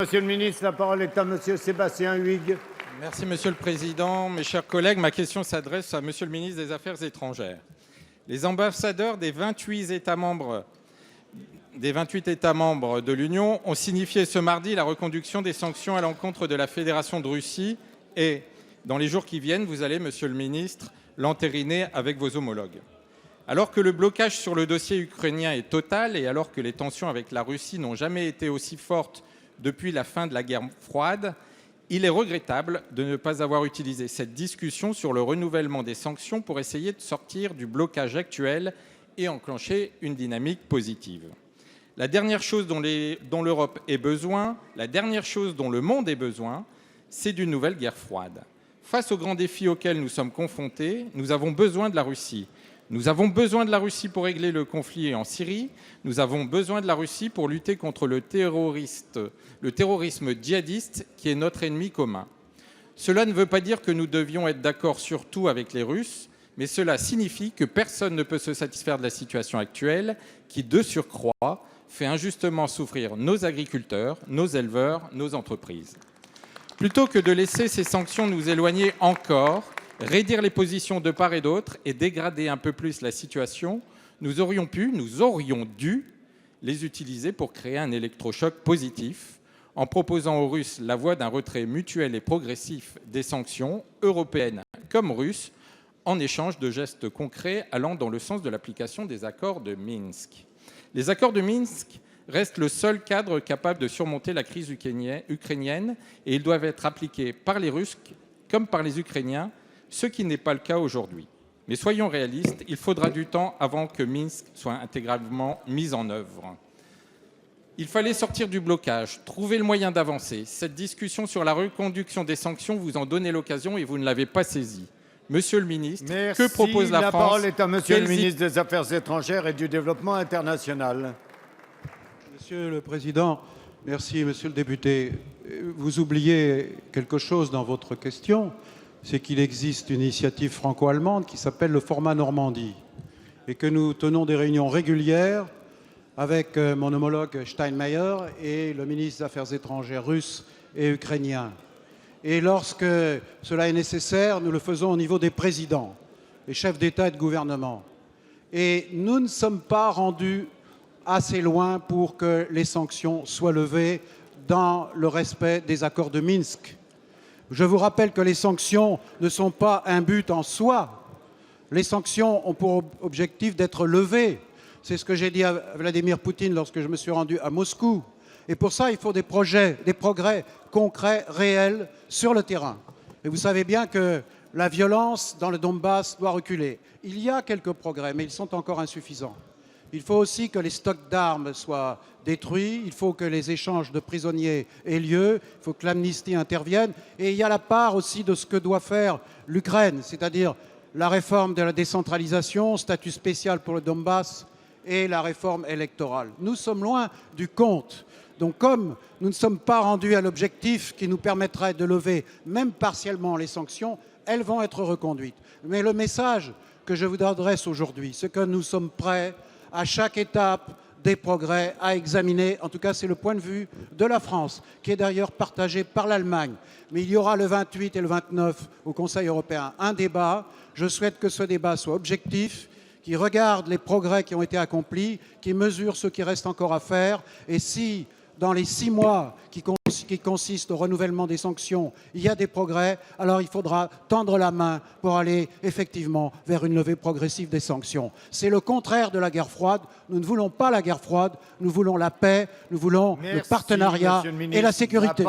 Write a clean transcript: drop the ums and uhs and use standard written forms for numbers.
Monsieur le ministre, la parole est à monsieur Sébastien Huyghe. Merci Monsieur le Président. Mes chers collègues, ma question s'adresse à Monsieur le ministre des Affaires étrangères. Les ambassadeurs des 28 États membres de l'Union ont signifié ce mardi la reconduction des sanctions à l'encontre de la Fédération de Russie et, dans les jours qui viennent, vous allez, Monsieur le ministre, l'entériner avec vos homologues. Alors que le blocage sur le dossier ukrainien est total et alors que les tensions avec la Russie n'ont jamais été aussi fortes depuis la fin de la guerre froide, il est regrettable de ne pas avoir utilisé cette discussion sur le renouvellement des sanctions pour essayer de sortir du blocage actuel et enclencher une dynamique positive. La dernière chose dont l'Europe ait besoin, la dernière chose dont le monde ait besoin, c'est d'une nouvelle guerre froide. Face aux grands défis auxquels nous sommes confrontés, nous avons besoin de la Russie. Nous avons besoin de la Russie pour régler le conflit en Syrie. Nous avons besoin de la Russie pour lutter contre le terrorisme djihadiste qui est notre ennemi commun. Cela ne veut pas dire que nous devions être d'accord sur tout avec les Russes, mais cela signifie que personne ne peut se satisfaire de la situation actuelle qui, de surcroît, fait injustement souffrir nos agriculteurs, nos éleveurs, nos entreprises. Plutôt que de laisser ces sanctions nous éloigner encore, raidir les positions de part et d'autre et dégrader un peu plus la situation, nous aurions dû les utiliser pour créer un électrochoc positif en proposant aux Russes la voie d'un retrait mutuel et progressif des sanctions européennes comme russes en échange de gestes concrets allant dans le sens de l'application des accords de Minsk. Les accords de Minsk restent le seul cadre capable de surmonter la crise ukrainienne et ils doivent être appliqués par les Russes comme par les Ukrainiens, ce qui n'est pas le cas aujourd'hui. Mais soyons réalistes, il faudra du temps avant que Minsk soit intégralement mis en œuvre. Il fallait sortir du blocage, trouver le moyen d'avancer. Cette discussion sur la reconduction des sanctions, vous en donnez l'occasion et vous ne l'avez pas saisie. Monsieur le ministre, merci. Que propose la France? La parole est à monsieur le ministre des Affaires étrangères et du Développement international. Monsieur le Président, merci Monsieur le député. Vous oubliez quelque chose dans votre question, c'est qu'il existe une initiative franco-allemande qui s'appelle le format Normandie et que nous tenons des réunions régulières avec mon homologue Steinmeier et le ministre des Affaires étrangères russe et ukrainien. Et lorsque cela est nécessaire, nous le faisons au niveau des présidents, les chefs d'État et de gouvernement. Et nous ne sommes pas rendus assez loin pour que les sanctions soient levées dans le respect des accords de Minsk. Je vous rappelle que les sanctions ne sont pas un but en soi. Les sanctions ont pour objectif d'être levées. C'est ce que j'ai dit à Vladimir Poutine lorsque je me suis rendu à Moscou. Et pour ça, il faut des progrès concrets, réels, sur le terrain. Et vous savez bien que la violence dans le Donbass doit reculer. Il y a quelques progrès, mais ils sont encore insuffisants. Il faut aussi que les stocks d'armes soient détruits, il faut que les échanges de prisonniers aient lieu, il faut que l'amnistie intervienne. Et il y a la part aussi de ce que doit faire l'Ukraine, c'est-à-dire la réforme de la décentralisation, statut spécial pour le Donbass et la réforme électorale. Nous sommes loin du compte. Donc comme nous ne sommes pas rendus à l'objectif qui nous permettrait de lever même partiellement les sanctions, elles vont être reconduites. Mais le message que je vous adresse aujourd'hui, c'est que nous sommes prêts à chaque étape des progrès à examiner. En tout cas, c'est le point de vue de la France, qui est d'ailleurs partagé par l'Allemagne. Mais il y aura le 28 et le 29 au Conseil européen un débat. Je souhaite que ce débat soit objectif, qui regarde les progrès qui ont été accomplis, qui mesure ce qui reste encore à faire. Et si, dans les 6 mois qui consistent au renouvellement des sanctions, il y a des progrès, alors il faudra tendre la main pour aller effectivement vers une levée progressive des sanctions. C'est le contraire de la guerre froide. Nous ne voulons pas la guerre froide, nous voulons la paix, nous voulons le partenariat et la sécurité.